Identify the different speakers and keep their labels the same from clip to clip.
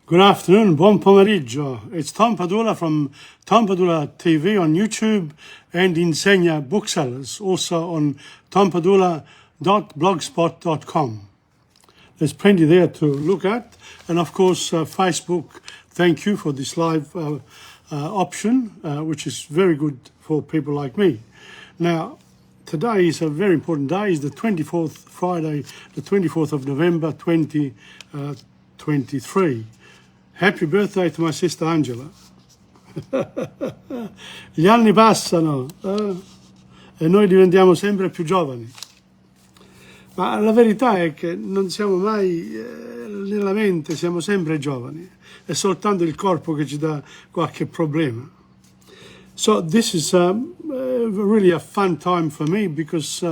Speaker 1: Good afternoon, buon pomeriggio. It's Tom Padula from TomPadulaTV on YouTube and Insegna Booksellers, also on tompadula.blogspot.com. There's plenty there to look at. And of course, Facebook, thank you for this live option, which is very good for people like me. Now, today is a very important day. It's the 24th, Friday, the 24th of November, 2023. Happy birthday to my sister Angela. Gli anni passano e noi diventiamo sempre più giovani. Ma la verità è che non siamo mai nella mente, siamo sempre giovani. È soltanto il corpo che ci dà qualche problema. So this is really a fun time for me because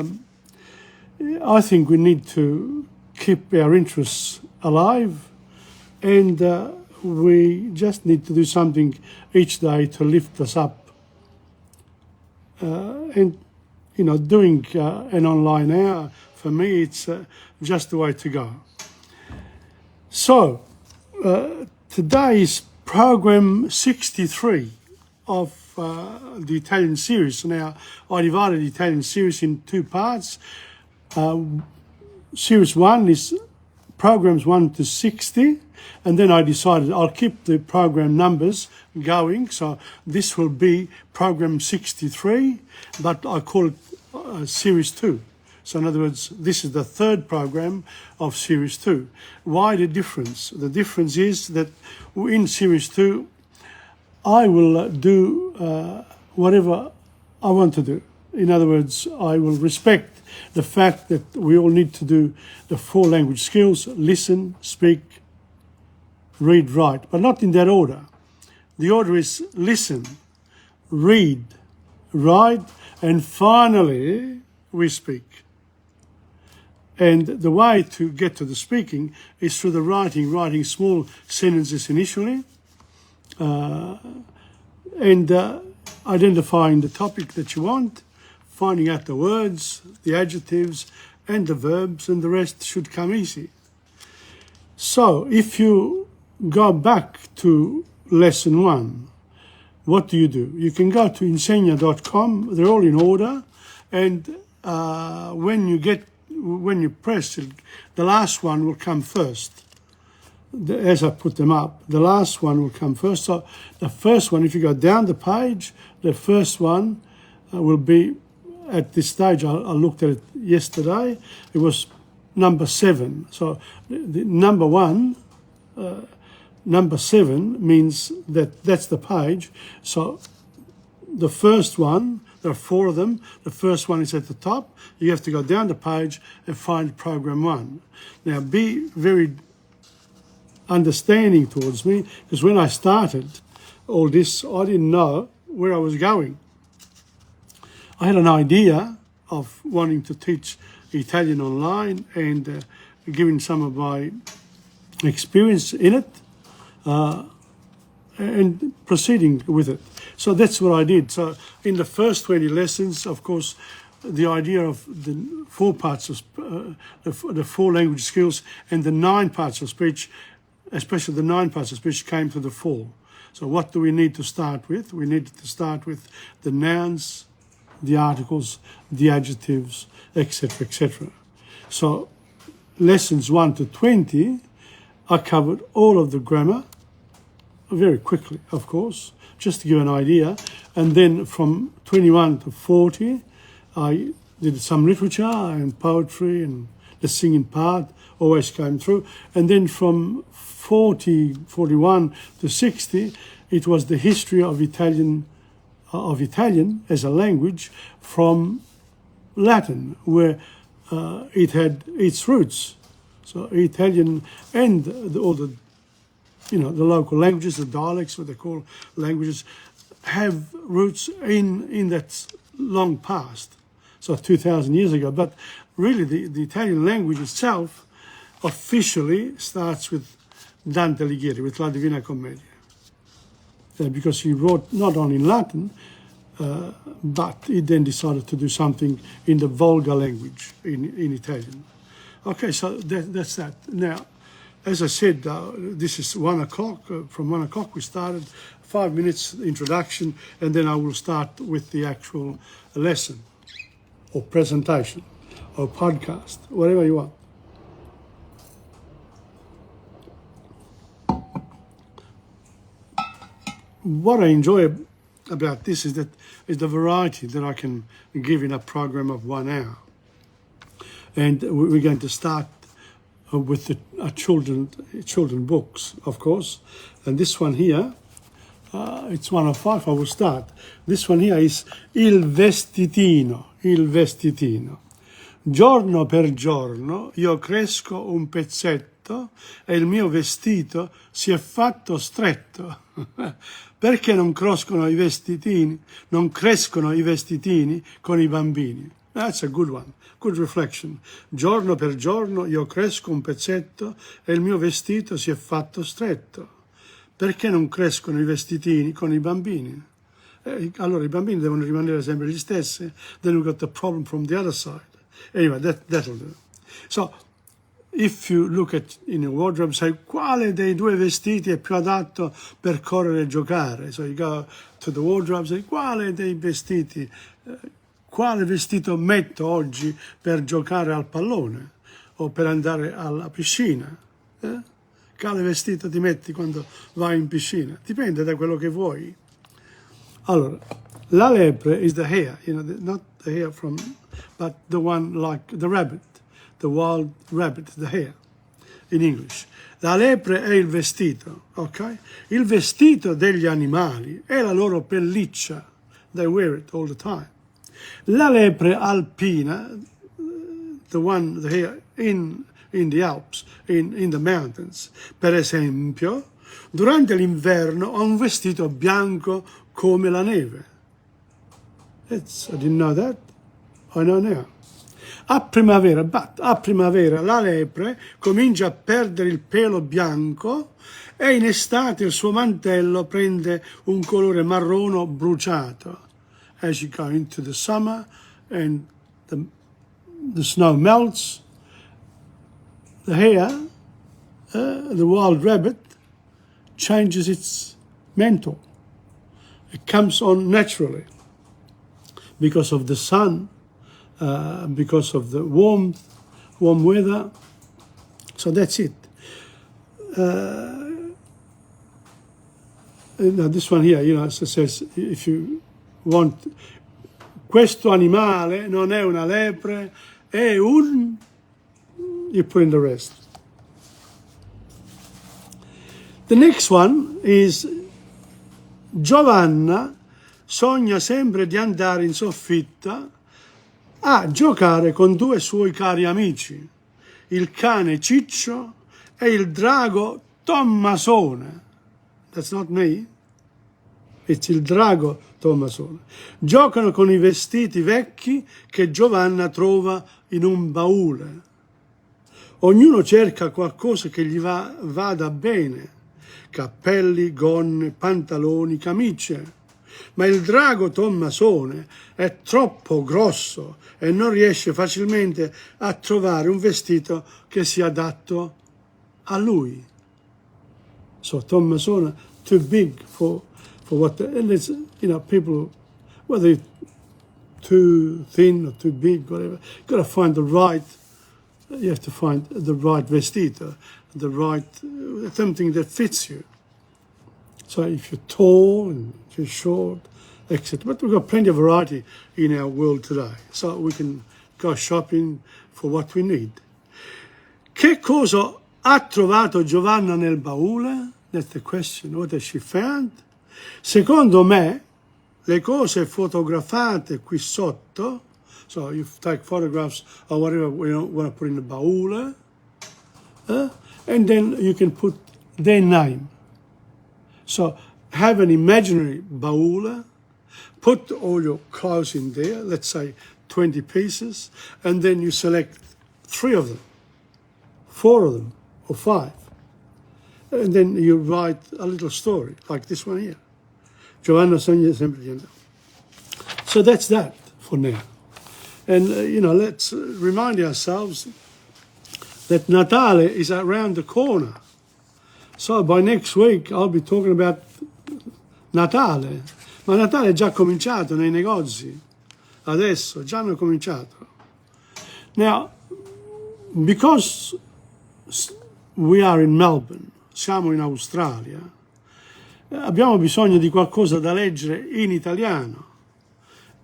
Speaker 1: I think we need to keep our interests alive and we just need to do something each day to lift us up. And, you know, doing an online hour, for me, it's just the way to go. So, today is program 63 of the Italian series. Now, I divided the Italian series in two parts. Series 1 is programs 1 to 60. And then I decided I'll keep the program numbers going. So this will be program 63, but I call it series 2. So in other words, this is the third program of series 2. Why the difference? The difference is that in series 2, I will do whatever I want to do. In other words, I will respect the fact that we all need to do the 4 language skills: listen, speak, read, write, but not in that order. The order is listen, read, write, and finally we speak. And the way to get to the speaking is through the writing small sentences initially, and identifying the topic that you want, finding out the words, the adjectives, and the verbs, and the rest should come easy. So if you go back to lesson 1, what do? You can go to insegna.com, they're all in order, and when you press it, the last one will come first. As I put them up, the last one will come first. So the first one, if you go down the page, the first one will be, at this stage, I looked at it yesterday, it was number 7. So the number 1, number 7 means that's the page. So the first one, there are 4 of them. The first one is at the top. You have to go down the page and find program 1. Now be very understanding towards me, because when I started all this, I didn't know where I was going. I had an idea of wanting to teach Italian online and giving some of my experience in it, and proceeding with it. So that's what I did. So in the first 20 lessons, of course, the idea of the 4 parts of the 4 language skills and the 9 parts of speech, especially the 9 parts of speech, came to the fore. So what do we need to start with? We need to start with the nouns, the articles, the adjectives, etc., etc. So lessons 1 to 20, I covered all of the grammar, very quickly, of course, just to give an idea. And then from 21 to 40, I did some literature and poetry, and the singing part always came through. And then from 41 to 60, it was the history of Italian as a language from Latin, where it had its roots. So Italian and all the local languages, the dialects, what they call languages, have roots in that long past, so 2,000 years ago. But really the Italian language itself officially starts with Dante Alighieri, with La Divina Commedia, because he wrote not only in Latin, but he then decided to do something in the vulgar language, in Italian. Okay, so that's that. Now, as I said, this is 1 o'clock. From 1 o'clock we started, 5 minutes introduction, and then I will start with the actual lesson or presentation or podcast, whatever you want. What I enjoy about this is the variety that I can give in a program of 1 hour. And we're going to start with the children books, of course. And this one here, it's 1 of 5. I will start. This one here is Il Vestitino. Il Vestitino. Giorno per giorno io cresco un pezzetto e il mio vestito si è fatto stretto. Perché non crescono i vestitini? Non crescono i vestitini con i bambini. That's a good one. Good reflection. Giorno per giorno io cresco un pezzetto e il mio vestito si è fatto stretto. Perché non crescono i vestitini con i bambini? Allora i bambini devono rimanere sempre gli stessi. Then we've got the problem from the other side. Anyway, that'll do. So, if you look at in a wardrobe, say quale dei 2 vestiti è più adatto per correre e giocare? So you go to the wardrobe, say quale dei vestiti, quale vestito metto oggi per giocare al pallone o per andare alla piscina? Quale vestito ti metti quando vai in piscina? Dipende da quello che vuoi. Allora, la lepre is the hare, not the hare but the one like the rabbit, the wild rabbit, the hare, in English. La lepre è il vestito, ok? Il vestito degli animali è la loro pelliccia. They wear it all the time. La lepre alpina, the hare in the Alps, in the mountains, per esempio, durante l'inverno ha un vestito bianco come la neve. I didn't know that. I know now. A primavera la lepre comincia a perdere il pelo bianco e in estate il suo mantello prende un colore marrone bruciato. As you go into the summer and the snow melts, the hare, the wild rabbit, changes its mantle. It comes on naturally because of the sun, because of the warm weather. So that's it. Now this one here, it says if you want, questo animale non è una lepre, è un, you put in the rest. The next one is Giovanna sogna sempre di andare in soffitta a giocare con 2 suoi cari amici, il cane Ciccio e il drago Tommasone. That's not me. It's il drago Tommasone. Giocano con i vestiti vecchi che Giovanna trova in un baule. Ognuno cerca qualcosa che gli vada bene. Cappelli, gonne, pantaloni, camicie. Ma il drago Tommasone è troppo grosso e non riesce facilmente a trovare un vestito che sia adatto a lui. So Tommasone too big for what and it's, people, whether it's too thin or too big, whatever, you got to find you have to find the right vestito, the right, something that fits you. So if you're tall and if you're short, etc. But we've got plenty of variety in our world today. So we can go shopping for what we need. Che cosa ha trovato Giovanna nel baule? That's the question. What has she found? Secondo me, le cose fotografate qui sotto, so you take photographs of whatever we want to put in the baule, and then you can put their name. So have an imaginary baule, put all your clothes in there, let's say 20 pieces, and then you select 3 of them, 4 of them, or 5. And then you write a little story, like this one here. Giovanna sogna sempre di andare. So that's that for now. And, let's remind ourselves that Natale is around the corner. So by next week I'll be talking about Natale. Ma Natale è già cominciato nei negozi. Adesso, già hanno cominciato. Now, because we are in Melbourne, siamo in Australia, abbiamo bisogno di qualcosa da leggere in italiano.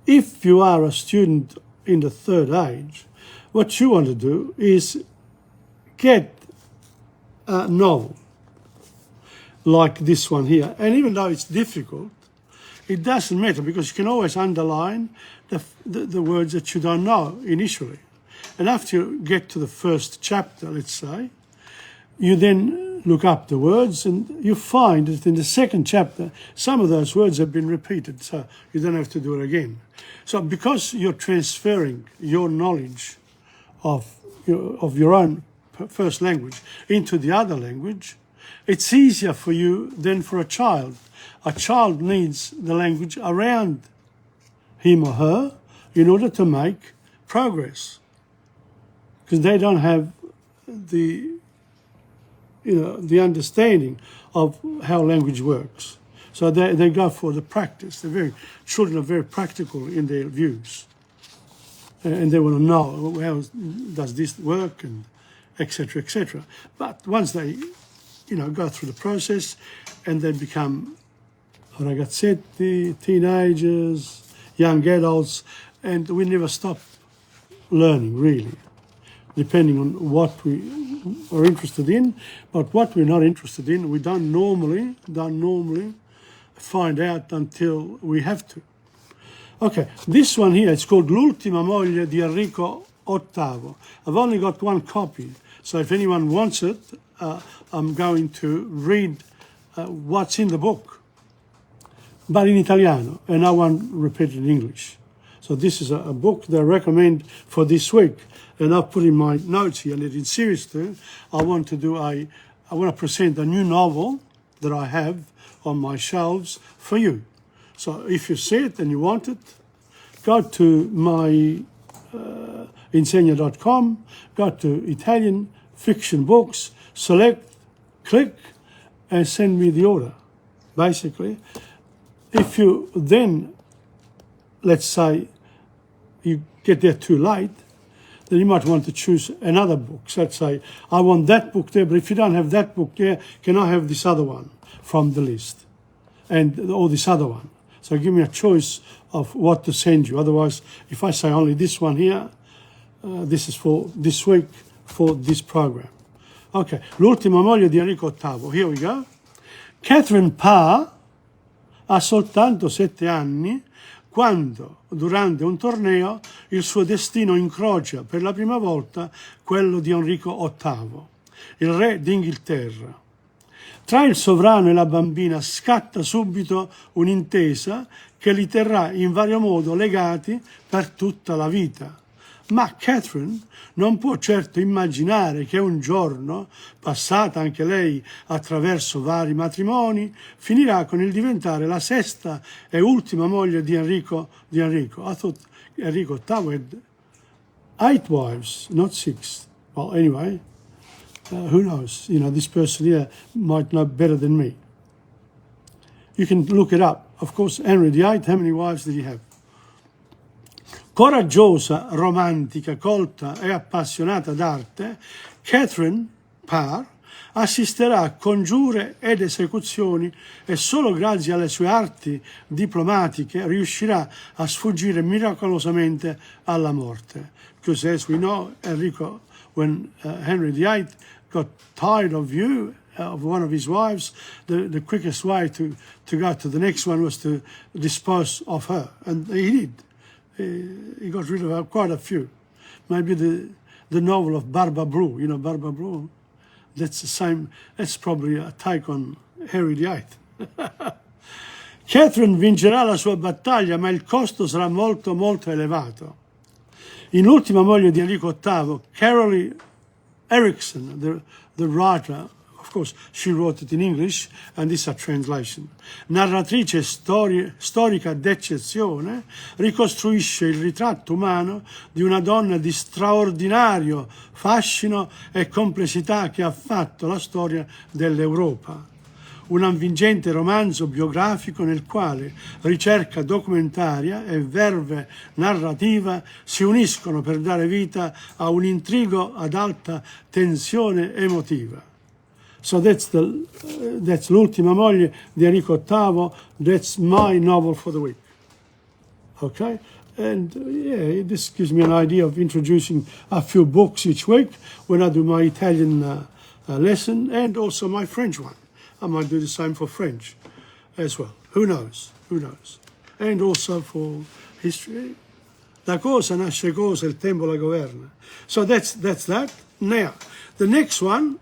Speaker 1: If you are a student in the third age, what you want to do is get a novel like this one here. And even though it's difficult, it doesn't matter because you can always underline the words that you don't know initially. And after you get to the first chapter, let's say, you then look up the words and you find that in the second chapter, some of those words have been repeated, so you don't have to do it again. So because you're transferring your knowledge of your own first language into the other language, it's easier for you than for a child. A child needs the language around him or her in order to make progress, because they don't have the understanding of how language works. So they go for the practice. Children are very practical in their views, and they want to know how does this work, and etc., etc. But once they go through the process and they become ragazzetti, teenagers, young adults, and we never stop learning, really, depending on what we are interested in. But what we're not interested in, we don't normally find out until we have to. Okay, this one here, it's called L'ultima moglie di Enrico VIII. I've only got one copy, so if anyone wants it, I'm going to read what's in the book, but in Italiano, and I won't repeat it in English. So this is a book that I recommend for this week, and I've put in my notes here, and in series 2, I want to present a new novel that I have on my shelves for you. So if you see it and you want it, go to my Insegna.com, go to Italian fiction books, select, click, and send me the order, basically. If you then, let's say, you get there too late, then you might want to choose another book. So let's say, I want that book there, but if you don't have that book there, can I have this other one from the list? Or this other one. So give me a choice of what to send you. Otherwise, if I say only this one here, this is for this week, for this program. Okay, L'ultima moglie di Enrico VIII. Here we go. Catherine Parr ha soltanto 7 anni quando, durante un torneo, il suo destino incrocia per la prima volta quello di Enrico VIII, il re d'Inghilterra. Tra il sovrano e la bambina scatta subito un'intesa che li terrà in vario modo legati per tutta la vita. Ma Catherine non può certo immaginare che un giorno, passata anche lei attraverso vari matrimoni, finirà con il diventare la 6ª e ultima moglie di Enrico. I thought Enrico VIII had 8 wives, not 6. Well, anyway, who knows? This person here might know better than me. You can look it up. Of course, Henry VIII, how many wives did he have? Coraggiosa, romantica, colta e appassionata d'arte, Catherine Parr assisterà a congiure ed esecuzioni e solo grazie alle sue arti diplomatiche riuscirà a sfuggire miracolosamente alla morte. Because as we know, Enrico, when Henry VIII got tired of one of his wives, the quickest way to go to the next one was to dispose of her, and he did. He got rid of quite a few. Maybe the novel of Barba Bru, Barba Bru, that's the same, that's probably a take on Henry VIII. Catherine vincerà la sua battaglia, ma il costo sarà molto, molto elevato. In L'ultima moglie di Enrico VIII, Carolee Erickson, the writer of of course, she wrote it in English, and this is a translation. Narratrice storica d'eccezione, ricostruisce il ritratto umano di una donna di straordinario fascino e complessità che ha fatto la storia dell'Europa. Un avvincente romanzo biografico nel quale ricerca documentaria e verve narrativa si uniscono per dare vita a un intrigo ad alta tensione emotiva. So that's l'ultima moglie di Enrico VIII. That's my novel for the week. Okay? And yeah, this gives me an idea of introducing a few books each week when I do my Italian lesson and also my French one. I might do the same for French as well. Who knows? Who knows? And also for history. La cosa nasce cosa, il tempo la governa. So that's that. Now, the next one,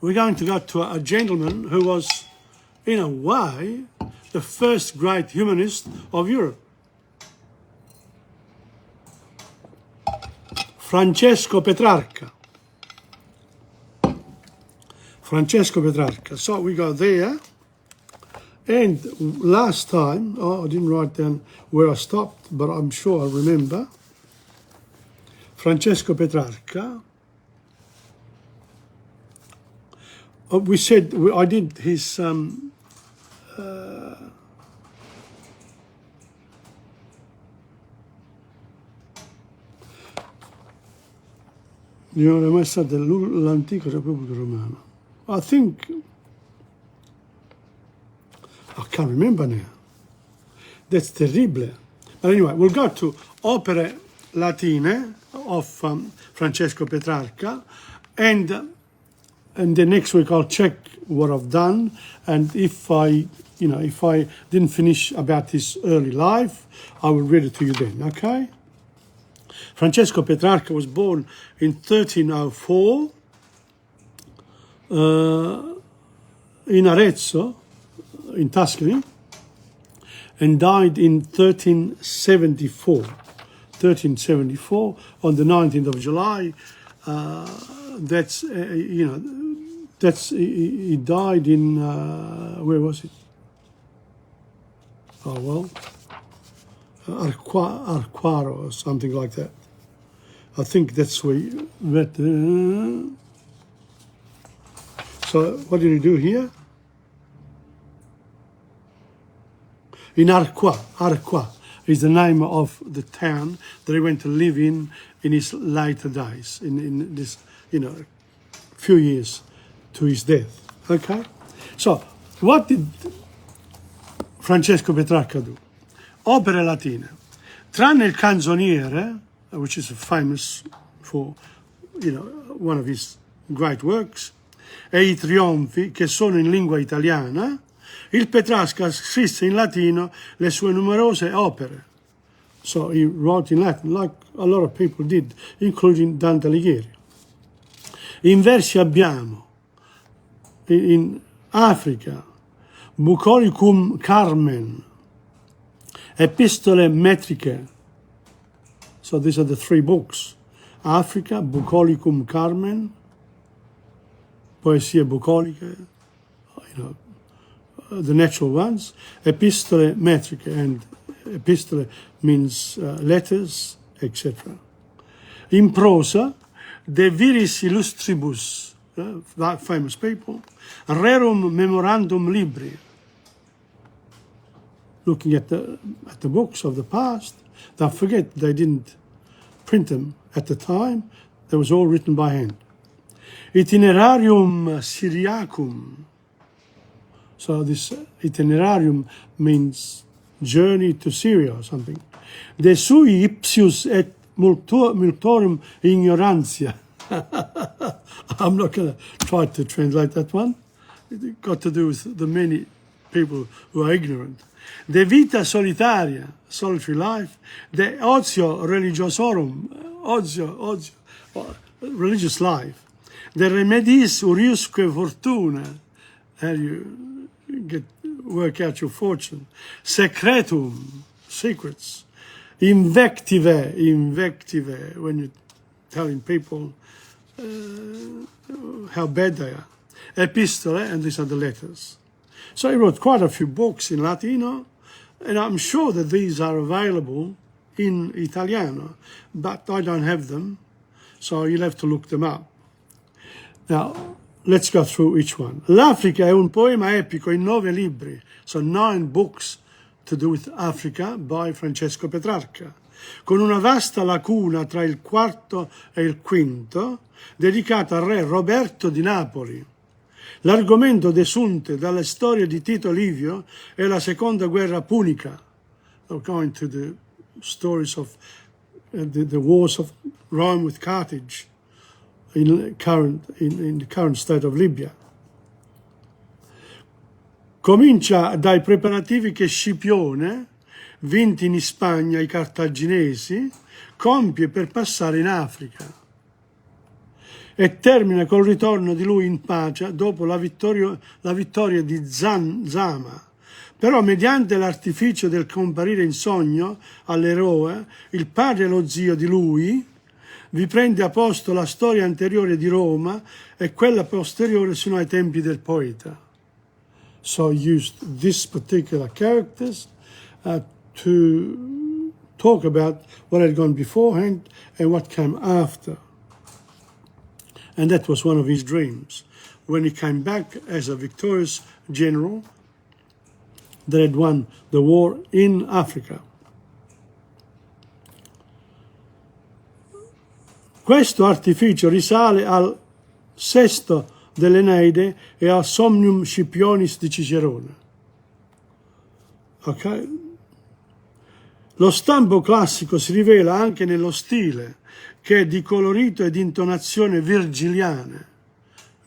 Speaker 1: we're going to go to a gentleman who was, in a way, the first great humanist of Europe. Francesco Petrarca. Francesco Petrarca. So we go there, and last time, I didn't write down where I stopped, but I'm sure I remember. Francesco Petrarca. We said, I did his you know, l'antico Repubblica Romana. I think, I can't remember now. That's terrible. But anyway, we'll go to Opere Latine of Francesco Petrarca, and then next week I'll check what I've done, and if I didn't finish about his early life, I will read it to you then, okay? Francesco Petrarca was born in 1304 in Arezzo, in Tuscany, and died in 1374 on the 19th of July. He died in where was it? Oh well, Arquaro or something like that. I think that's where. So what did he do here? In Arqua is the name of the town that he went to live in his later days, in this, few years to his death. Okay? So, what did Francesco Petrarca do? Opere latine. Tranne il canzoniere, which is famous for, one of his great works, e i trionfi, che sono in lingua italiana, il Petrarca scrisse in latino le sue numerose opere. So he wrote in Latin, like a lot of people did, including Dante Alighieri. In versi abbiamo, in Africa, Bucolicum Carmen, Epistole Metriche. So these are the three books. Africa, Bucolicum Carmen, Poesie bucoliche, the natural ones, Epistole Metriche, and epistole means letters, etc. In prosa, De Viris Illustribus, that famous people, Rerum Memorandum Libri. Looking at the books of the past, don't forget they didn't print them at the time. They was all written by hand. Itinerarium Syriacum. So this itinerarium means journey to Syria or something. De sui ipsius et multorum ignorantia. I'm not going to try to translate that one. It got to do with the many people who are ignorant. De vita solitaria, solitary life. De ozio religiosorum, ozio, religious life. De remedis uriusque fortuna, how you work out your fortune. Secretum, secrets. Invective, when you're telling people how bad they are. epistole, and these are the letters. So he wrote quite a few books in Latino, and I'm sure that these are available in Italiano, but I don't have them, so you'll have to look them up. Now, let's go through each one. L'Africa è un poema epico in 9 libri, so 9 books to do with Africa by Francesco Petrarca, con una vasta lacuna tra il quarto e il quinto, dedicata al re Roberto di Napoli. L'argomento desunte dalle storie di Tito Livio è la seconda guerra punica. We're going to the stories of the wars of Rome with Carthage in the current state of Libya. Comincia dai preparativi che Scipione, vinti in Spagna i cartaginesi, compie per passare in Africa e termina col ritorno di lui in pace dopo la vittoria di Zama. Però mediante l'artificio del comparire in sogno all'eroe, il padre e lo zio di lui, vi prende a posto la storia anteriore di Roma e quella posteriore sino ai tempi del poeta. So used these particular characters to talk about what had gone beforehand and what came after. And that was one of his dreams. When he came back as a victorious general that had won the war in Africa. Questo artificio risale al sesto dell'Eneide e al Somnium Scipionis di Cicerone. Ok? Lo stampo classico si rivela anche nello stile, che è di colorito e di intonazione virgiliane.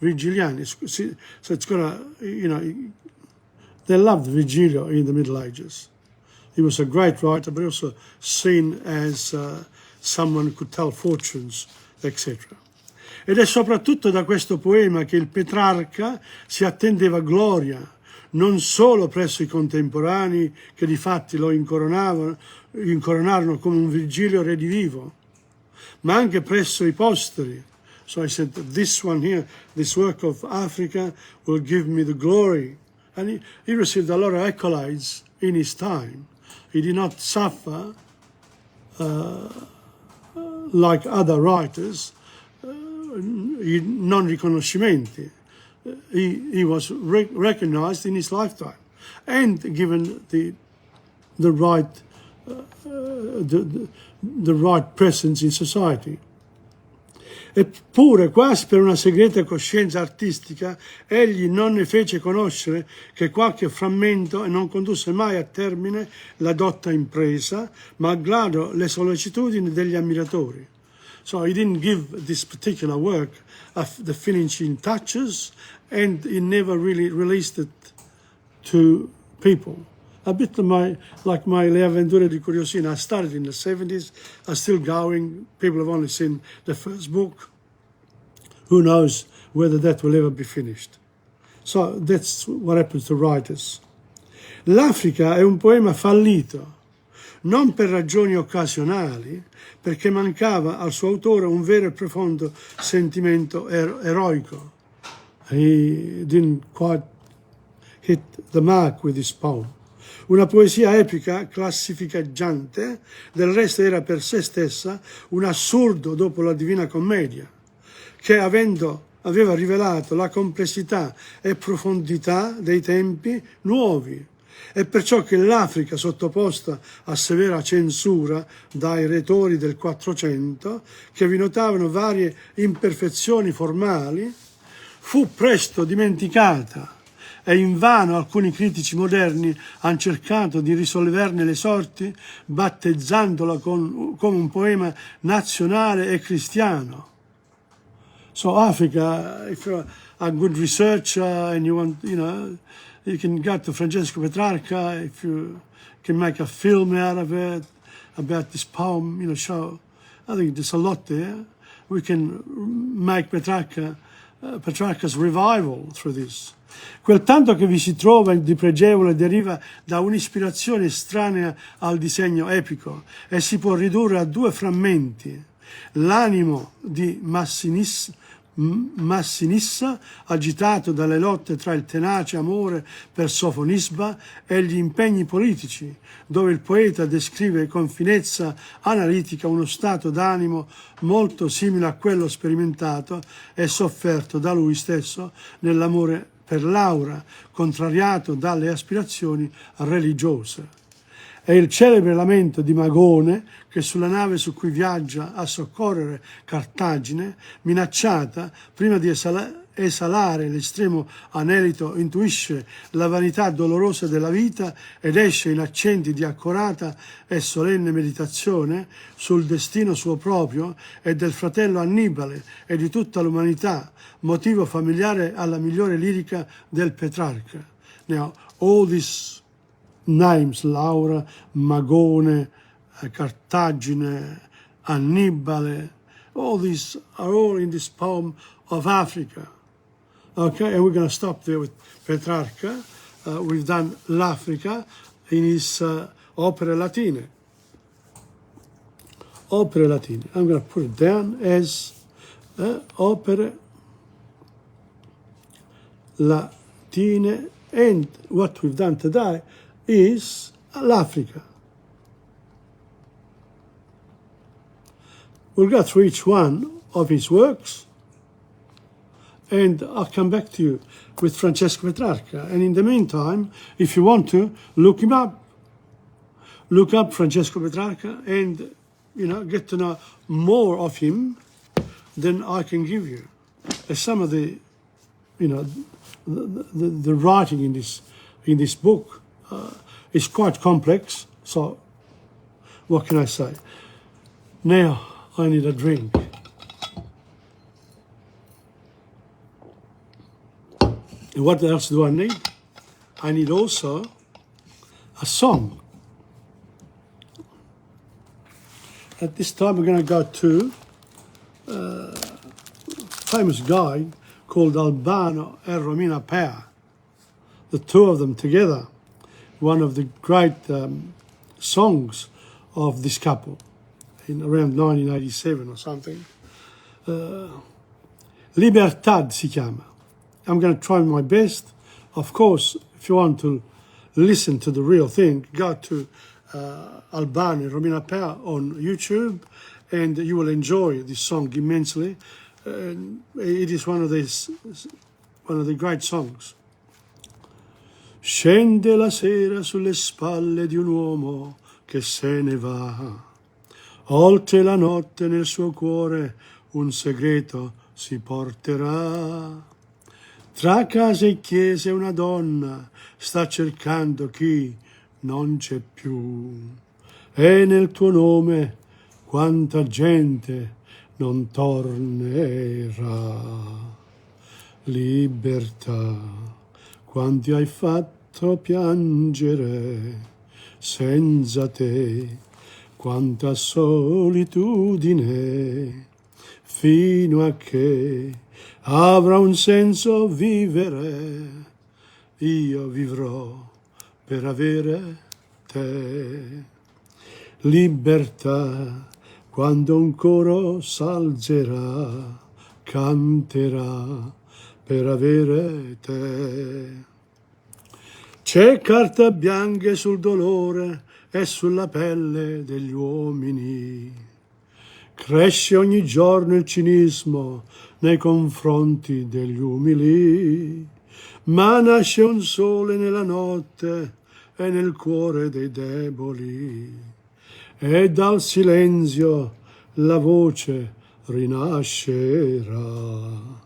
Speaker 1: So it's gonna, they loved Virgilio in the Middle Ages. He was a great writer, but also seen as someone who could tell fortunes, etc. Ed è soprattutto da questo poema che il Petrarca si attendeva gloria, non solo presso i contemporanei, che di fatti lo incoronarono come un Virgilio redivivo, ma anche presso i posteri. So I said, this one here, this work of Africa will give me the glory. And he received a lot of accolades in his time. He did not suffer like other writers, non-riconoscimenti. He was recognized in his lifetime and given the right presence in society. Eppure, quasi per una segreta coscienza artistica, egli non ne fece conoscere che qualche frammento e non condusse mai a termine la dotta impresa, malgrado le sollecitudini degli ammiratori. So he didn't give this particular work the finishing touches, and he never really released it to people. A bit like my Le Avventure di Curiosina. I started in the 70s, I'm still going. People have only seen the first book. Who knows whether that will ever be finished. So that's what happens to writers. L'Africa è un poema fallito, non per ragioni occasionali, perché mancava al suo autore un vero e profondo sentimento eroico. He didn't quite hit the mark with his poem. Una poesia epica classificeggiante, del resto era per sé stessa un assurdo dopo la Divina Commedia, che aveva rivelato la complessità e profondità dei tempi nuovi, e perciò che l'Africa, sottoposta a severa censura dai retori del 400, che vi notavano varie imperfezioni formali, fu presto dimenticata, e invano alcuni critici moderni hanno cercato di risolleverne le sorti, battezzandola come un poema nazionale e cristiano. So Africa, if you're a good researcher and you want, you can go to Francesco Petrarca, if you can make a film out of it, about this poem, show. I think there's a lot there. We can make Petrarca's revival through this. Quel tanto che vi si trova di pregevole deriva da un'ispirazione estranea al disegno epico e si può ridurre a 2 frammenti: l'animo di Massinis Massinissa, agitato dalle lotte tra il tenace amore per Sofonisba e gli impegni politici, dove il poeta descrive con finezza analitica uno stato d'animo molto simile a quello sperimentato e sofferto da lui stesso nell'amore per Laura, contrariato dalle aspirazioni religiose. È il celebre lamento di Magone che sulla nave su cui viaggia a soccorrere Cartagine, minacciata, prima di esalare l'estremo anelito, intuisce la vanità dolorosa della vita ed esce in accenti di accorata e solenne meditazione sul destino suo proprio e del fratello Annibale e di tutta l'umanità, motivo familiare alla migliore lirica del Petrarca. Now, all this names, Laura, Magone, Cartagine, Annibale, all these are all in this poem of Africa. Okay, and we're going to stop there with Petrarca. We've done l'Africa in his opere latine. Opere latine. I'm going to put it down as opere latine, and what we've done today is l'Africa. We'll go through each one of his works, and I'll come back to you with Francesco Petrarca. And in the meantime, if you want to, look him up. Look up Francesco Petrarca and, you know, get to know more of him than I can give you. Some of the, you know, the writing in this book is quite complex, so what can I say? Now I need a drink. And what else do I need? I need also a song. At this time we're going to go to a famous guy called Albano and Romina Pea. The two of them together, one of the great songs of this couple in around 1987 or something. Libertad si chiama. I'm going to try my best. Of course, if you want to listen to the real thing, go to Albano and Romina Pea on YouTube and you will enjoy this song immensely. It is one of the great songs. Scende la sera sulle spalle di un uomo che se ne va. Oltre la notte nel suo cuore un segreto si porterà. Tra casa e chiese una donna sta cercando chi non c'è più. E nel tuo nome quanta gente non tornerà. Libertà. Quanti hai fatto piangere senza te, quanta solitudine, fino a che avrà un senso vivere, io vivrò per avere te. Libertà, quando un coro s'alzerà, canterà per avere te. C'è carta bianca sul dolore e sulla pelle degli uomini. Cresce ogni giorno il cinismo nei confronti degli umili, ma nasce un sole nella notte e nel cuore dei deboli, e dal silenzio la voce rinascerà.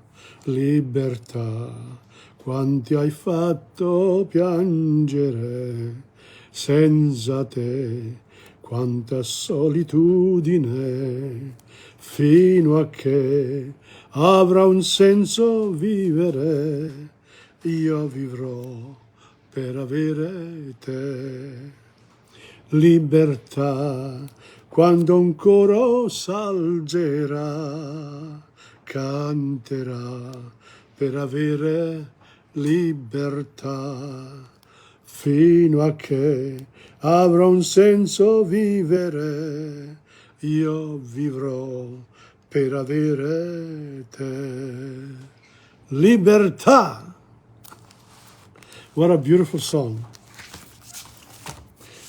Speaker 1: Libertà, quanti hai fatto piangere senza te, quanta solitudine, fino a che avrà un senso vivere, io vivrò per avere te. Libertà, quando un coro s'alzerà, canterà per avere libertà, fino a che avrà un senso vivere, io vivrò per avere te. Libertà. What a beautiful song.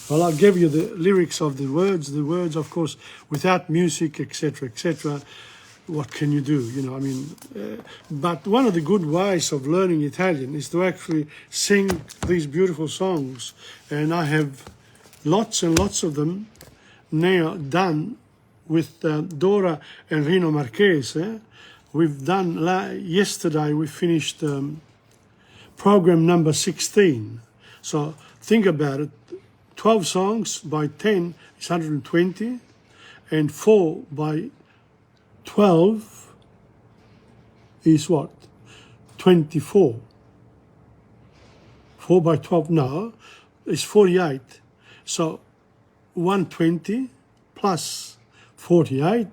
Speaker 1: Well, I gave you the lyrics of the words. The words, of course, without music, etc., etc., what can you do? You know, I mean, but one of the good ways of learning Italian is to actually sing these beautiful songs. And I have lots and lots of them now done with Dora and Rino Marchese. We've done, yesterday we finished program number 16. So think about it, 12 songs by 10 is 120, and 4 by 12 is what? 24. 4 by 12, no, it's 48. So 120 plus 48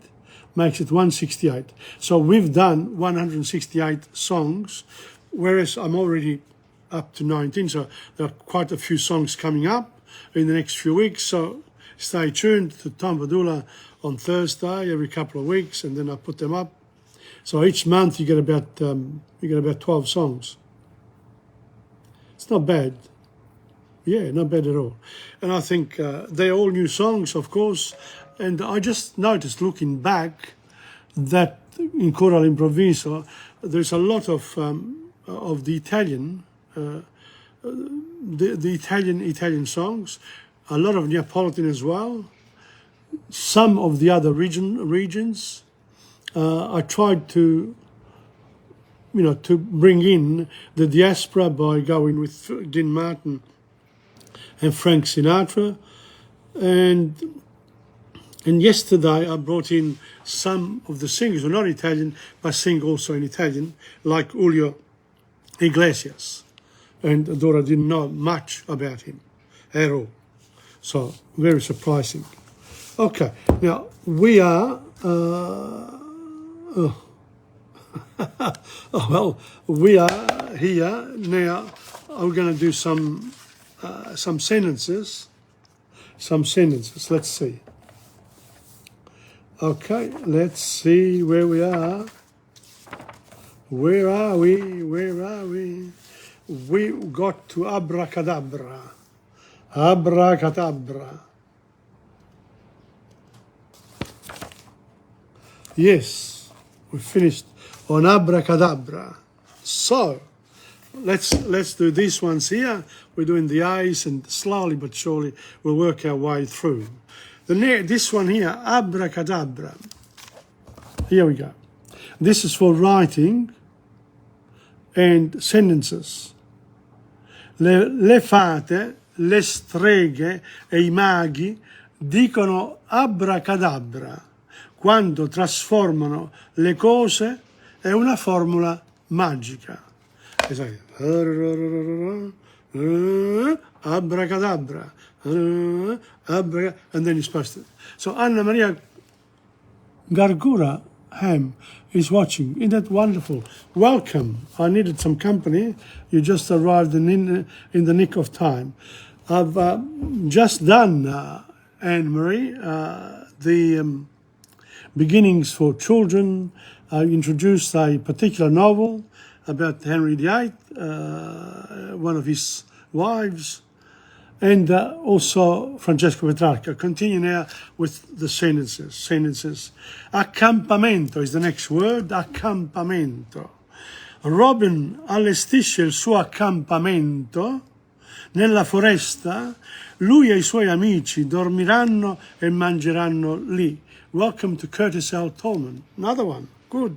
Speaker 1: makes it 168. So we've done 168 songs, whereas I'm already up to 19. So there are quite a few songs coming up in the next few weeks. So stay tuned to Tom Padula on Thursday every couple of weeks, and then I put them up. So each month you get about 12 songs. It's not bad. Yeah, not bad at all. And I think they're all new songs, of course. And I just noticed, looking back, that in Choral Improviso there's a lot of the Italian, the Italian songs, a lot of Neapolitan as well. Some of the other regions. I tried to, to bring in the diaspora by going with Dean Martin and Frank Sinatra, and yesterday I brought in some of the singers who are not Italian but sing also in Italian, like Julio Iglesias, and Dora didn't know much about him at all, so very surprising. Okay, now we are, we are here now. I'm going to do some sentences. Let's see. Okay, let's see where we are. Where are we? We got to abracadabra. Abracadabra. Yes, we finished on abracadabra. So let's do these ones here. We're doing the A's, and slowly but surely we'll work our way through. This one here, abracadabra. Here we go. This is for writing and sentences. Le fate, le streghe e I maghi dicono abracadabra quando trasformano le cose. È una formula magica. Abracadabra. And then you're supposed to. So Anna Maria Gargura Ham is watching. Isn't that wonderful? Welcome. I needed some company. You just arrived in the nick of time. I've just done, Anne-Marie, the Beginnings for Children. I introduced a particular novel about Henry VIII, one of his wives, and also Francesco Petrarca. Continue now with the sentences. Accampamento is the next word, accampamento. Robin allestisce il suo accampamento nella foresta. Lui e I suoi amici dormiranno e mangeranno lì. Welcome to Curtis L. Tolman. Another one. Good.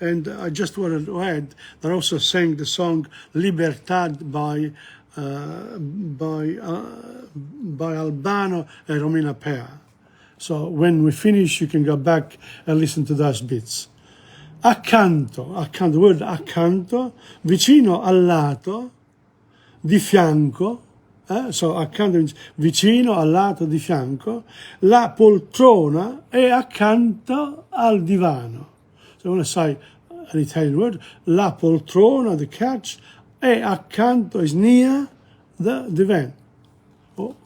Speaker 1: And I just wanted to add that I also sang the song Libertad by Albano and Romina Pea. So when we finish, you can go back and listen to those bits. Accanto, the word accanto, vicino al lato, di fianco, so accanto means vicino al lato, di fianco, la poltrona è accanto al divano. So when I say an Italian word, la poltrona, the couch, è accanto, is near the divan. Oh,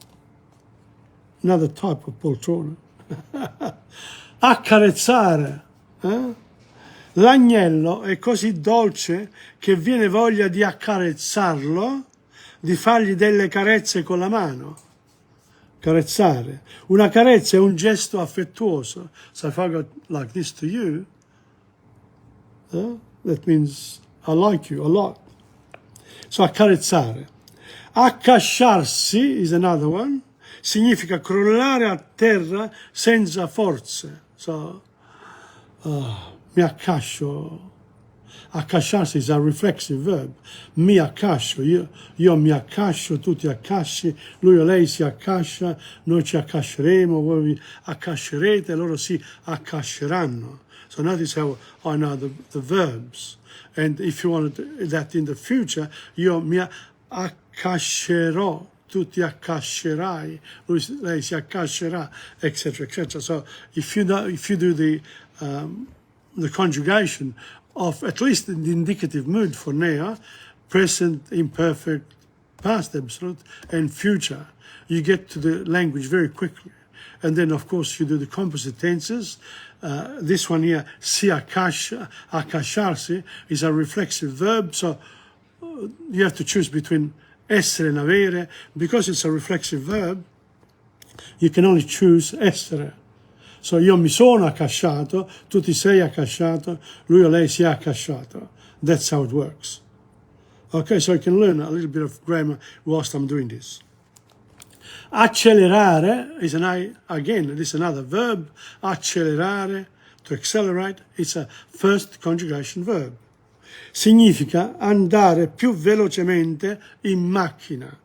Speaker 1: another type of poltrona. Accarezzare. L'agnello è così dolce che viene voglia di accarezzarlo, di fargli delle carezze con la mano. Carezzare. Una carezza è un gesto affettuoso. So if I go like this to you, that means I like you a lot. So accarezzare. Accasciarsi is another one. Significa crollare a terra senza forze. So, mi accascio. Accasciarsi is a reflexive verb. Mi accascio, io mi accascio, tu ti accasci, lui o lei si accascia, noi ci accasceremo, voi vi accascerete, loro si accasceranno. So notice how I know the verbs. And if you want that in the future, io mi accascerò, tu ti accascerai, lei si accascerà, etc., etc. So if you do the conjugation of at least the indicative mood for now, present, imperfect, past absolute, and future, you get to the language very quickly. And then, of course, you do the composite tenses. This one here, si accasciarsi, is a reflexive verb, so you have to choose between essere and avere. Because it's a reflexive verb, you can only choose essere. So io mi sono accasciato, tu ti sei accasciato, lui o lei si è accasciato. That's how it works. Okay, so you can learn a little bit of grammar whilst I'm doing this. Accelerare is again, this is another verb. Accelerare, to accelerate, it's a first conjugation verb. Significa andare più velocemente in macchina.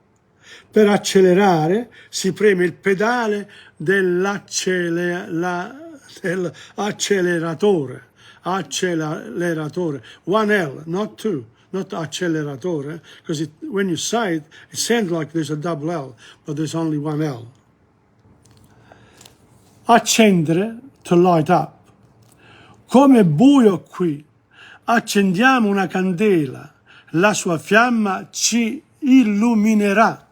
Speaker 1: Per accelerare si preme il pedale dell'acceleratore. Acceleratore. One L, not two. Not acceleratore, because when you say it, it sounds like there's a double L, but there's only one L. Accendere, to light up. Come buio qui, accendiamo una candela, la sua fiamma ci illuminerà.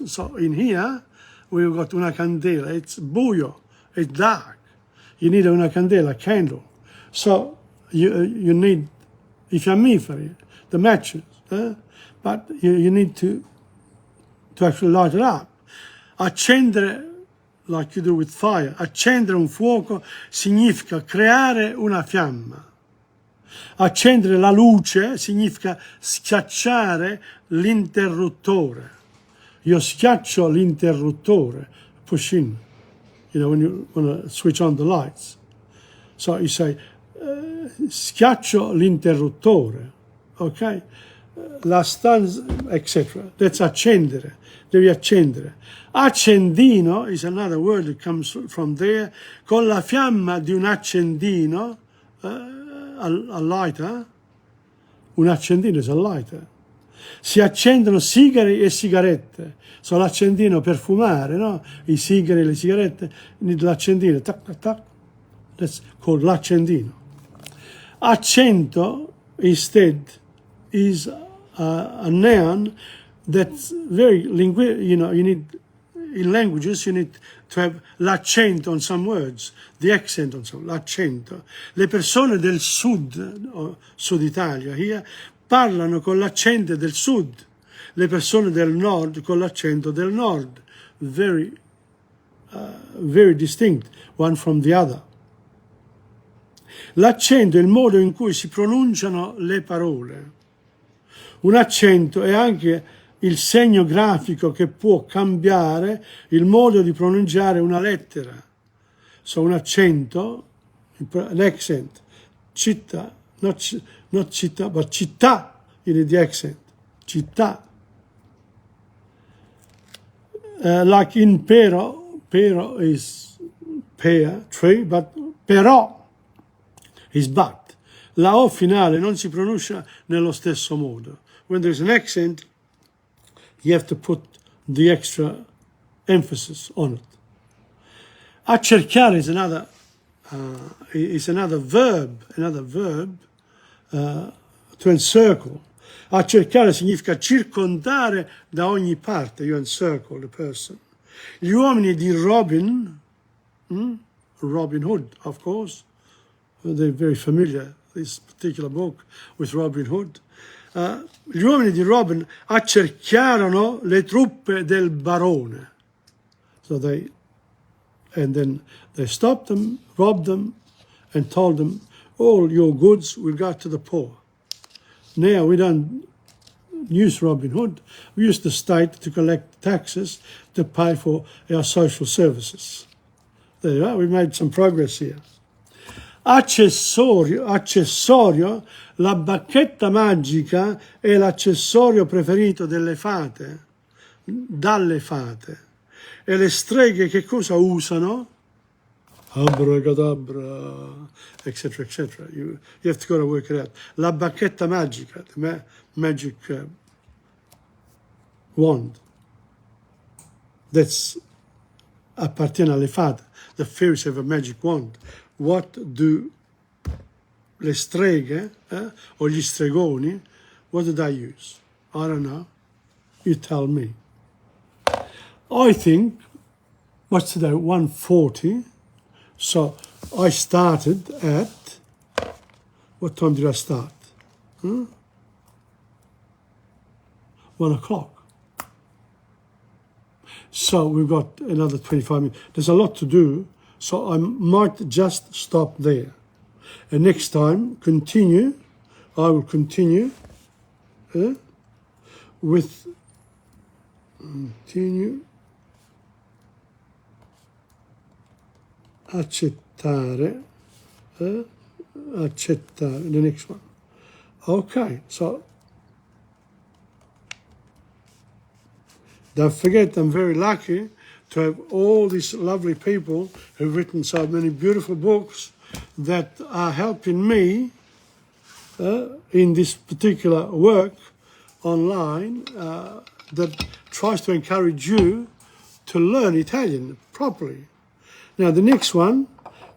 Speaker 1: So in here, we've got una candela, it's buio, it's dark. You need una candela, a candle. So you need i fiammiferi, the matches, but you need to actually light it up. Accendere, like you do with fire, accendere un fuoco significa creare una fiamma. Accendere la luce significa schiacciare l'interruttore. Io schiaccio l'interruttore, push in, when you want to switch on the lights. So you say, schiaccio l'interruttore, ok? La stanza, etc. That's accendere, devi accendere. Accendino is another word that comes from there. Con la fiamma di un accendino, a lighter, un accendino is a lighter. Si accendono sigari e sigarette. So l'accendino per fumare, no? I sigari e le sigarette, l'accendino, tac, tac, tac. That's called l'accendino. Accento, instead, is a noun that's very linguistic. You need, in languages, you need to have l'accento on some words, the accent on some, l'accento. Le persone del sud, Sud Italia, here, parlano con l'accento del sud. Le persone del nord con l'accento del nord. Very, very distinct, one from the other. L'accento è il modo in cui si pronunciano le parole. Un accento è anche il segno grafico che può cambiare il modo di pronunciare una lettera. So un accento, an accent, città, not città, but città, you need the accent, città. Like in pero is pear, tree, but però is but. La O finale non si pronuncia nello stesso modo. When there's an accent, you have to put the extra emphasis on it. Accerchiare is another verb, to encircle. Accerchiare significa circondare da ogni parte. You encircle the person. Gli uomini di Robin Hood, of course, they're very familiar, this particular book, with Robin Hood. Gli uomini di Robin accerchiarono le truppe del barone. So and then they stopped them, robbed them, and told them, all your goods will go to the poor. Now we don't use Robin Hood. We use the state to collect taxes to pay for our social services. There you are, we made some progress here. Accessorio, la bacchetta magica è l'accessorio preferito dalle fate. E le streghe che cosa usano? Abracadabra, etc., etc. You have to go to work it out. La bacchetta magica, the magic wand. That's appartiene alle fate. The fairies have a magic wand. What do le streghe or gli stregoni, what do they use? I don't know. You tell me. I think, what's today, 1:40. So I started at, what time did I start? 1 o'clock. So we've got another 25 minutes. There's a lot to do, so I might just stop there. And next time, I will continue with, accettare, accettare, the next one. Okay, so don't forget, I'm very lucky to have all these lovely people who've written so many beautiful books that are helping me in this particular work online that tries to encourage you to learn Italian properly. Now, the next one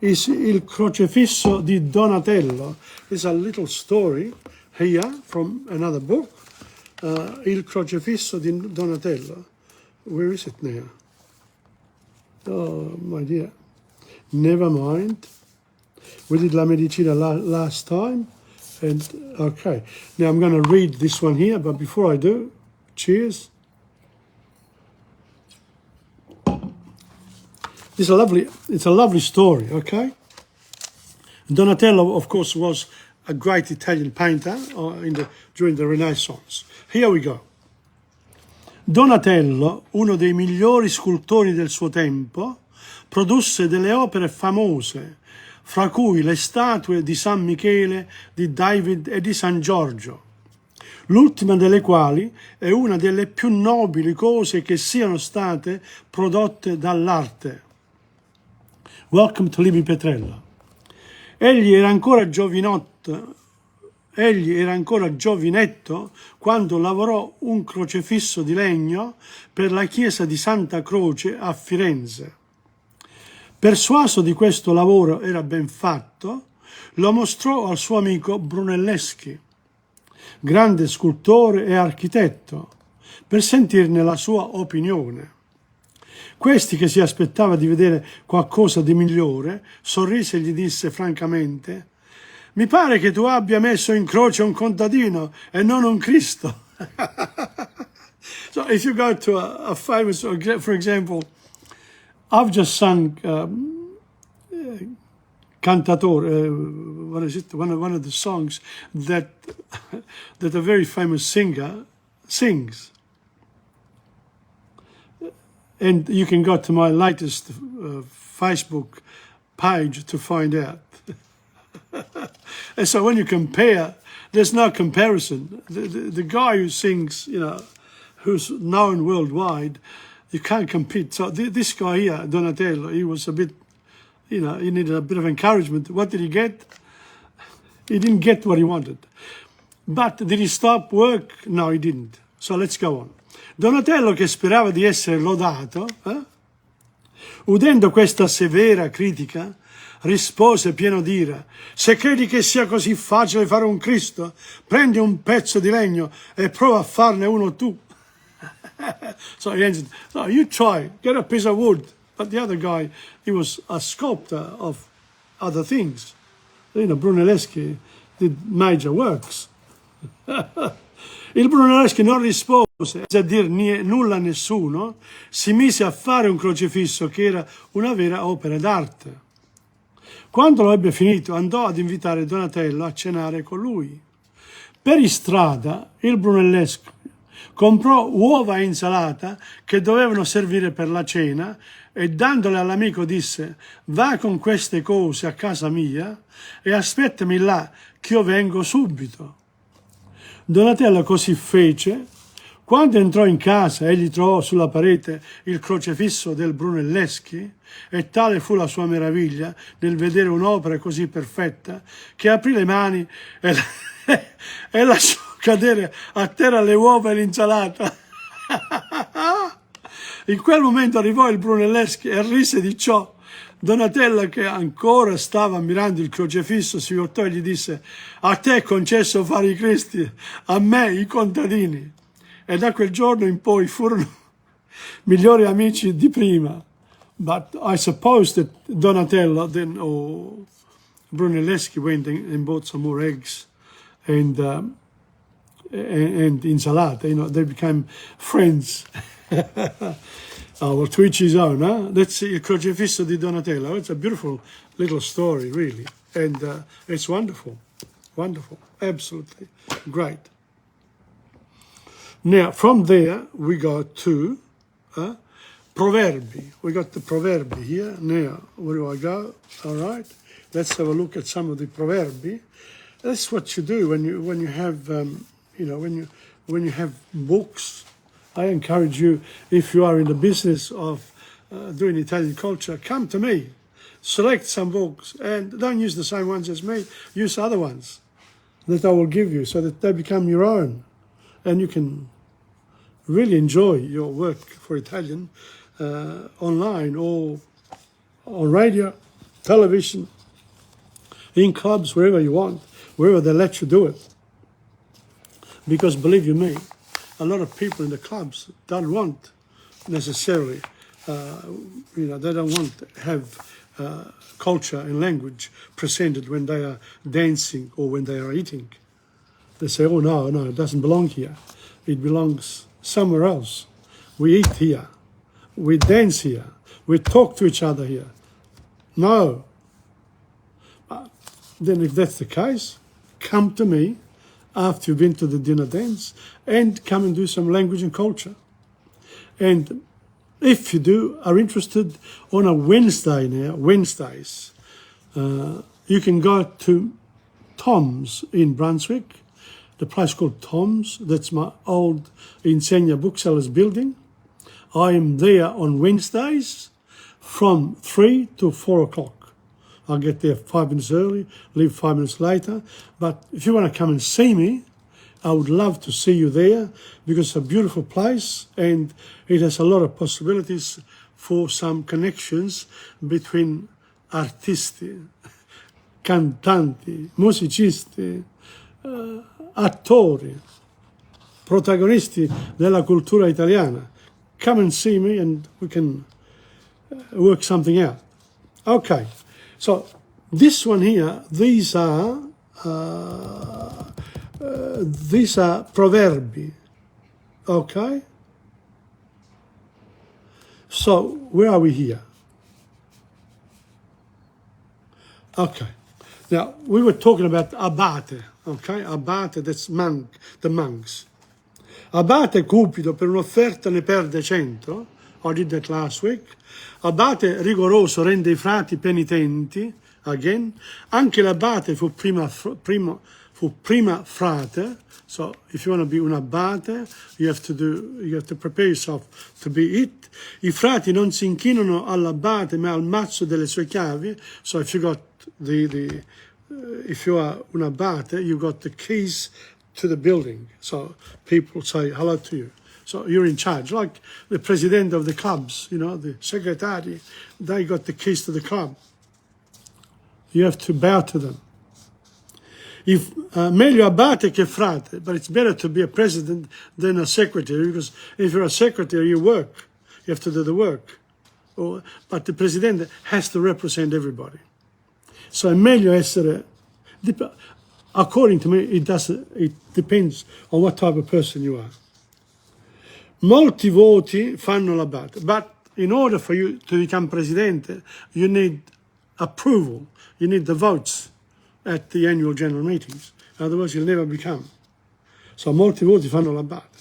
Speaker 1: is Il Crocefisso di Donatello. It's a little story here from another book, Il Crocefisso di Donatello. Where is it now? Oh, my dear. Never mind. We did La Medicina last time. And, okay. Now, I'm going to read this one here, but before I do, cheers. It's a lovely story, okay? Donatello, of course, was a great Italian painter during the Renaissance. Here we go. Donatello, uno dei migliori scultori del suo tempo, produsse delle opere famose, fra cui le statue di San Michele, di David e di San Giorgio, l'ultima delle quali è una delle più nobili cose che siano state prodotte dall'arte. Welcome to Libby Petrella. Egli era ancora giovinetto quando lavorò un crocefisso di legno per la chiesa di Santa Croce a Firenze. Persuaso di questo lavoro era ben fatto, lo mostrò al suo amico Brunelleschi, grande scultore e architetto, per sentirne la sua opinione. Questi, che si aspettava di vedere qualcosa di migliore, sorrise e gli disse francamente: «Mi pare che tu abbia messo in croce un contadino e non un Cristo». So if you go to a famous, for example, I've just sung Cantatore, what is it? One of the songs that a very famous singer sings. And you can go to my latest Facebook page to find out. And so when you compare, there's no comparison. The guy who sings, who's known worldwide, you can't compete. So this guy here, Donatello, he was a bit, he needed a bit of encouragement. What did he get? He didn't get what he wanted. But did he stop work? No, he didn't. So let's go on. Donatello, che sperava di essere lodato, udendo questa severa critica, rispose pieno d'ira: «Se credi che sia così facile fare un Cristo, prendi un pezzo di legno e prova a farne uno tu». So he answered, «No, you try, get a piece of wood». But the other guy, he was a sculptor of other things. Brunelleschi did major works. Il Brunelleschi non rispose a dire nulla a nessuno, si mise a fare un crocifisso che era una vera opera d'arte. Quando lo ebbe finito, andò ad invitare Donatello a cenare con lui. Per strada, il Brunelleschi comprò uova e insalata che dovevano servire per la cena e dandole all'amico disse: va con queste cose a casa mia e aspettami là che io vengo subito. Donatello così fece. Quando entrò in casa, egli trovò sulla parete il crocifisso del Brunelleschi e tale fu la sua meraviglia nel vedere un'opera così perfetta che aprì le mani e lasciò cadere a terra le uova e l'insalata. In quel momento arrivò il Brunelleschi e rise di ciò. Donatello, che ancora stava ammirando il crocifisso, si voltò e gli disse: a te è concesso fare i Cristi, a me i contadini. E da quel giorno in poi furono migliori amici di prima. But I suppose that Donatello then, or Brunelleschi, went and bought some more eggs and insalata. They became friends. Oh, well, to each his own, huh? That's il crocifisso di Donatello. It's a beautiful little story, really. And it's wonderful. Wonderful. Absolutely great. Now, from there, we go to Proverbi. We got the Proverbi here. Now, where do I go? All right. Let's have a look at some of the Proverbi. That's what you do when you have, when you have books. I encourage you, if you are in the business of doing Italian culture, come to me. Select some books and don't use the same ones as me. Use other ones that I will give you so that they become your own. And you can really enjoy your work for Italian online or on radio, television, in clubs, wherever you want, wherever they let you do it. Because believe you me, a lot of people in the clubs don't want necessarily, they don't want to have culture and language presented when they are dancing or when they are eating. They say, oh, no, it doesn't belong here. It belongs somewhere else. We eat here. We dance here. We talk to each other here. No. Then if that's the case, come to me after you've been to the dinner dance and come and do some language and culture. And if you are interested on a Wednesday now, Wednesdays, you can go to Tom's in Brunswick, the place called Tom's. That's my old Insegna Booksellers building. I am there on Wednesdays from 3 to 4 o'clock. I'll get there 5 minutes early, leave 5 minutes later. But if you want to come and see me, I would love to see you there because it's a beautiful place and it has a lot of possibilities for some connections between artisti, cantanti, musicisti, attori, protagonisti della cultura italiana. Come and see me and we can work something out. Okay. So this one here, these are proverbi, okay? So where are we here? Okay. Now we were talking about abate, okay? Abate, that's monk, the monks. Abate cupido per un'offerta ne perde 100. I did that last week. Abate rigoroso rende i frati penitenti, again. Anche l'abate fu prima frate. So if you want to be un abate, you have to prepare yourself to be it. I frati non si inchinano all'abate ma al mazzo delle sue chiavi. So if you are un abate, you got the keys to the building. So people say hello to you. So you're in charge, like the president of the clubs, the secretary, they got the keys to the club. You have to bow to them. Meglio abate che frate, but it's better to be a president than a secretary, because if you're a secretary, you work. You have to do the work. But the president has to represent everybody. So è meglio essere According to me, it depends on what type of person you are. Molti voti fanno l'abate, but in order for you to become presidente, you need approval, you need the votes at the annual general meetings, otherwise you'll never become. So molti voti fanno l'abate.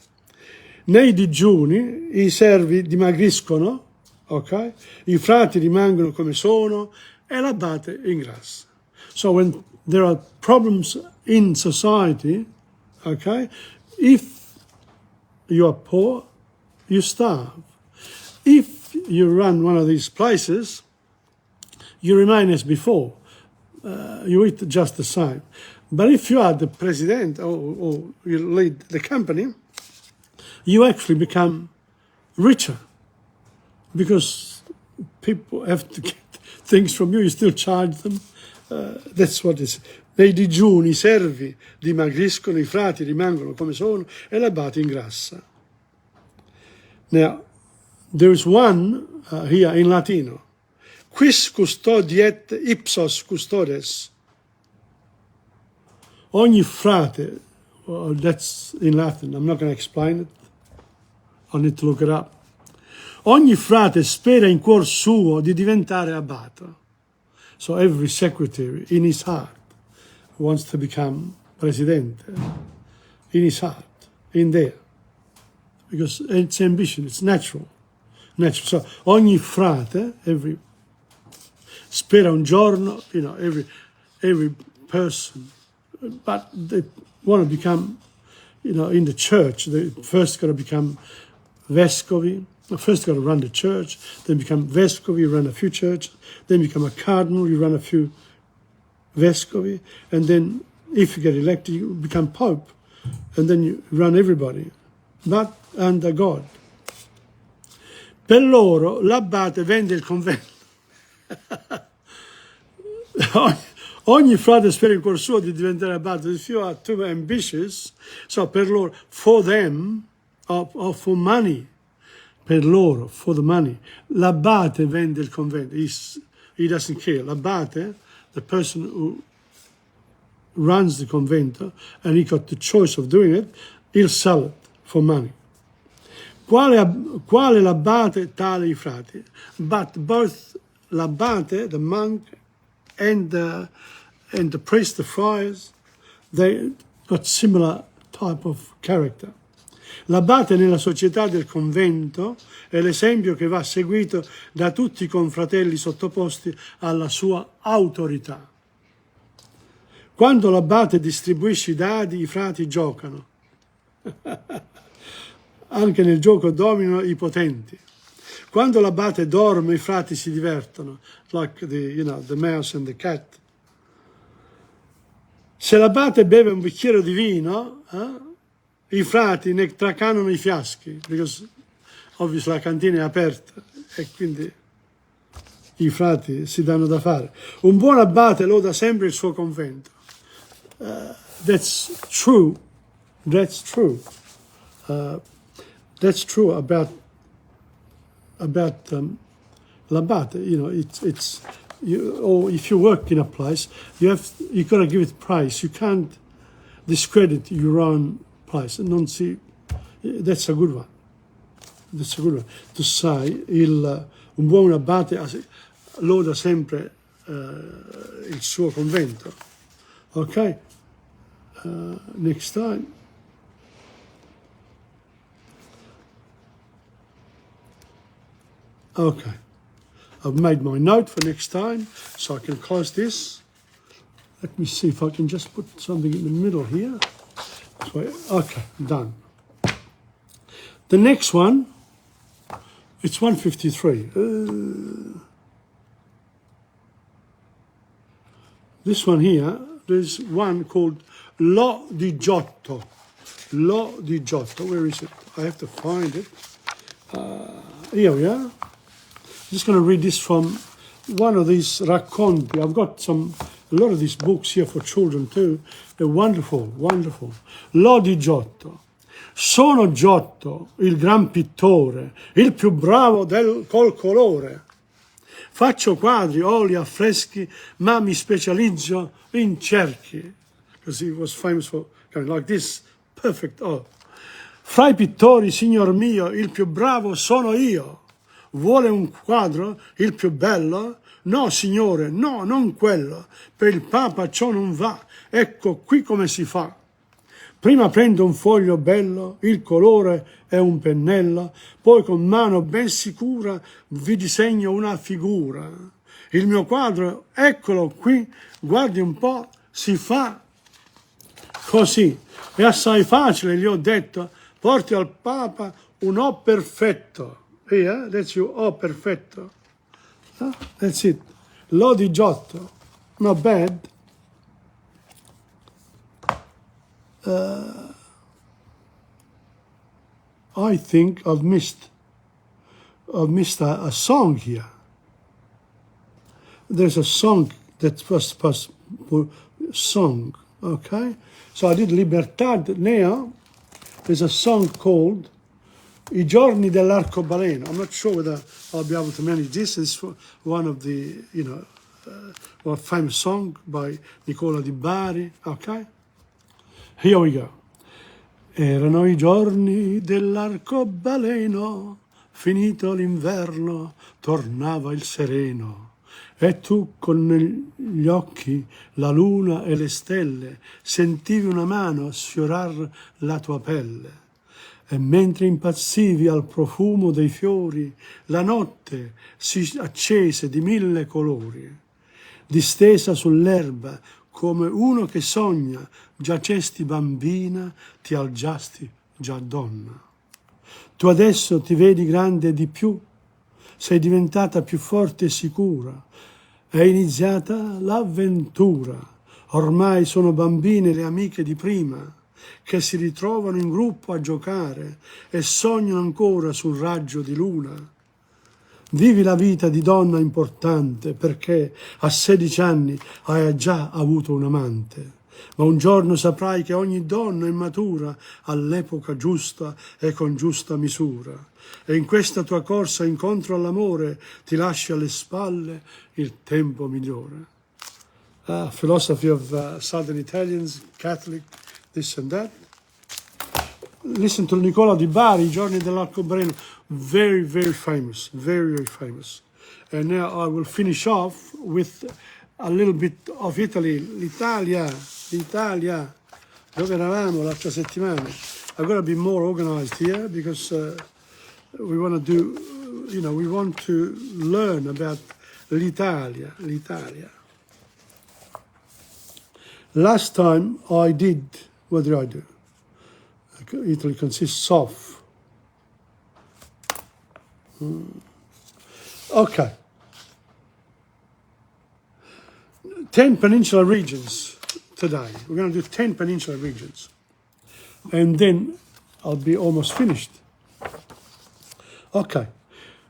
Speaker 1: Nei digiuni i servi dimagriscono, ok? I frati rimangono come sono e l'abate ingrassa. So when there are problems in society, okay, if you are poor, you starve. If you run one of these places, you remain as before. You eat just the same. But if you are the president or you lead the company, you actually become richer because people have to get things from you, you still charge them. That's what it is. Nei digiuni i servi dimagriscono, i frati rimangono come sono e l'abate ingrassa. Now, there is one here in Latino. Quis custodiet ipsos custodes. Ogni frate, well, that's in Latin, I'm not going to explain it. I need to look it up. Ogni frate spera in cuor suo di diventare abate. So every secretary in his heart wants to become presidente. In his heart, in there. Because it's ambition, it's natural. So ogni frate, spera un giorno, you know, every person, but they want to become, you know, in the church, they first got to become vescovi, first got to run the church, then become vescovi, run a few churches, then become a cardinal, you run a few vescovi, and then if you get elected, you become pope, and then you run everybody, but under God. Per loro l'abate vende il convento. Ogni frate spera in cuor suo di diventare abate. If you are too ambitious, so per loro, for them, or for money, per loro, for the money, l'abate vende il convento. He doesn't care. L'abate, the person who runs the convento, and he got the choice of doing it, he'll sell it for money. Quale l'abate, tale I frati. But both l'abate, the monk, and the priest, the friars, they got similar type of character. L'abate nella società del convento è l'esempio che va seguito da tutti i confratelli sottoposti alla sua autorità. Quando l'abate distribuisce i dadi, i frati giocano. Anche nel gioco dominano i potenti. Quando l'abate dorme, i frati si divertono, like the mouse and the cat. Se l'abate beve un bicchiere di vino, i frati ne tracanano i fiaschi, because obviously la cantina è aperta e quindi i frati si danno da fare. Un buon abate loda sempre il suo convento. That's true. That's true. That's true about l'abate. You know, or if you work in a place, you got to give it praise. You can't discredit your own place. Non si, that's a good one. That's a good one. To say un buon abate loda sempre il suo convento. Okay. Next time. Okay, I've made my note for next time, so I can close this. Let me see if I can just put something in the middle here. Okay, done. The next one, it's 153. This one here, there's one called Lo di Giotto. Lo di Giotto, where is it? I have to find it. Here we are. I'm just going to read this from one of these racconti. I've got a lot of these books here for children too. They're wonderful, wonderful. Lo di Giotto. Sono Giotto, il gran pittore, il più bravo col colore. Faccio quadri, oli, affreschi, ma mi specializzo in cerchi. Because he was famous for going like this, perfect. Oh. Fra i pittori, signor mio, il più bravo sono io. Vuole un quadro, il più bello? No, signore, no, non quello. Per il Papa ciò non va. Ecco qui come si fa. Prima prendo un foglio bello, il colore è un pennello, poi con mano ben sicura vi disegno una figura. Il mio quadro, eccolo qui, guardi un po', si fa così. È assai facile, gli ho detto, porti al Papa un O perfetto. Here, that's your O perfetto. That's it. L'O di Giotto, not bad. I think I've missed a song here. There's a song that was song, okay? So I did Libertad now. There's a song called I giorni dell'arcobaleno. I'm not sure whether I'll be able to manage this. It's one of the, a famous song by Nicola Di Bari, okay? Here we go. Erano i giorni dell'arcobaleno, finito l'inverno, tornava il sereno. E tu con gli occhi la luna e le stelle sentivi una mano sfiorar la tua pelle. E mentre impazzivi al profumo dei fiori, la notte si accese di 1000 colori. Distesa sull'erba, come uno che sogna, giacesti bambina, ti algiasti già donna. Tu adesso ti vedi grande di più, sei diventata più forte e sicura, è iniziata l'avventura. Ormai sono bambine le amiche di prima, che si ritrovano in gruppo a giocare e sognano ancora sul raggio di luna. Vivi la vita di donna importante perché a 16 anni hai già avuto un amante, ma un giorno saprai che ogni donna è matura all'epoca giusta e con giusta misura. E in questa tua corsa incontro all'amore ti lasci alle spalle il tempo migliore. Philosophy of Southern Italians, Catholic, this and that. Listen to Nicola Di Bari, I giorni dell'arcobaleno. Very, very famous, very, very famous. And now I will finish off with a little bit of Italy. L'Italia, dove eravamo l'altra settimana? I've got to be more organized here because we want to do, we want to learn about l'Italia. Last time I did, what did I do? Italy consists of. Okay. 10 peninsular regions today. We're going to do 10 peninsular regions. And then I'll be almost finished. Okay.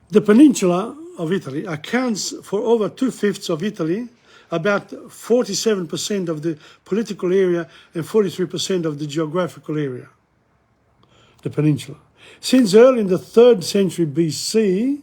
Speaker 1: The peninsula of Italy accounts for over 2/5 of Italy, about 47% of the political area and 43% of the geographical area. The peninsula. Since early in the 3rd century BC,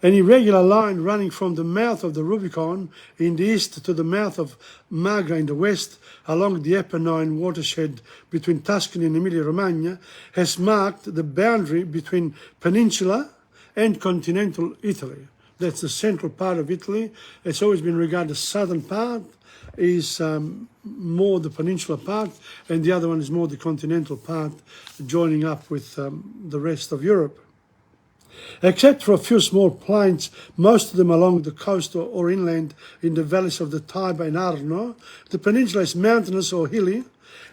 Speaker 1: an irregular line running from the mouth of the Rubicon in the east to the mouth of Magra in the west, along the Apennine watershed between Tuscany and Emilia-Romagna, has marked the boundary between peninsula and continental Italy. That's the central part of Italy. It's always been regarded as southern part is more the peninsular part, and the other one is more the continental part, joining up with the rest of Europe. Except for a few small plains, most of them along the coast or inland in the valleys of the Tiber and Arno, the peninsula is mountainous or hilly.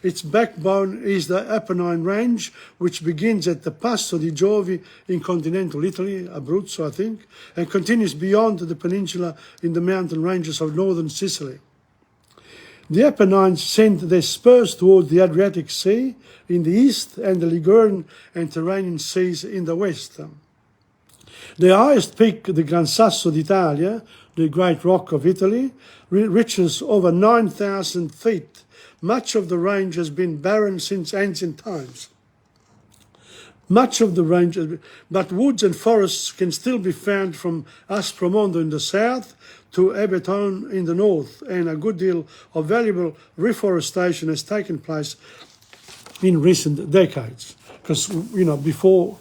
Speaker 1: Its backbone is the Apennine range, which begins at the Passo di Giovi in continental Italy, Abruzzo, I think, and continues beyond the peninsula in the mountain ranges of northern Sicily. The Apennines send their spurs towards the Adriatic Sea in the east and the Ligurian and Tyrrhenian seas in the west. The highest peak, the Gran Sasso d'Italia, the Great Rock of Italy, reaches over 9,000 feet. Much of the range has been barren since ancient times. Much of the range, but woods and forests can still be found from Aspromondo in the south to Abberton in the north, and a good deal of valuable reforestation has taken place in recent decades. Because, you know, before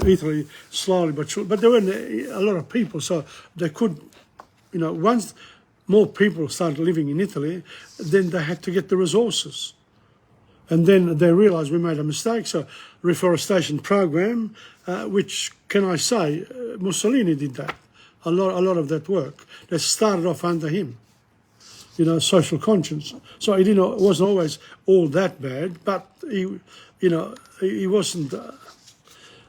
Speaker 1: Italy, slowly but surely, but there weren't a lot of people, so they could, you know, once more people started living in Italy, then they had to get the resources. And then they realised we made a mistake, so reforestation program, which, can I say, Mussolini did that. A lot of that work. They started off under him, you know, social conscience. So it wasn't always all that bad, but he wasn't.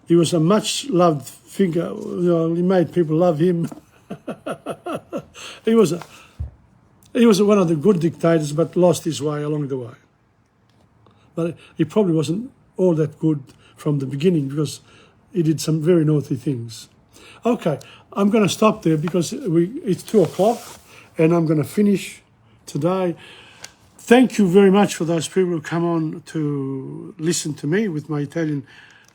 Speaker 1: He was a much loved figure. You know, he made people love him. He was one of the good dictators, but lost his way along the way. But he probably wasn't all that good from the beginning because he did some very naughty things. Okay, I'm going to stop there because it's 2 o'clock and I'm going to finish today. Thank you very much for those people who come on to listen to me with my Italian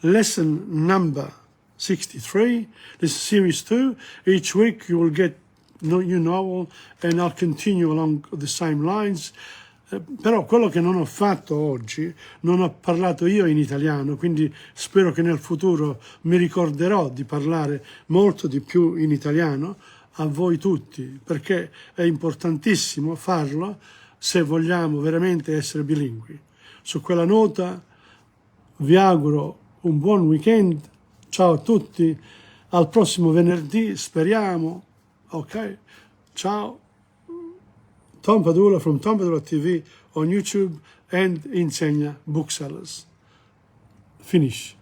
Speaker 1: lesson number 63. This is series 2. Each week you will get a new novel and I'll continue along the same lines. Però quello che non ho fatto oggi, non ho parlato io in italiano, quindi spero che nel futuro mi ricorderò di parlare molto di più in italiano a voi tutti, perché è importantissimo farlo se vogliamo veramente essere bilingui. Su quella nota vi auguro un buon weekend, ciao a tutti, al prossimo venerdì, speriamo, ok? Ciao. Tom Padula from TomPadulaTV on YouTube and Insegna Booksellers. Finish.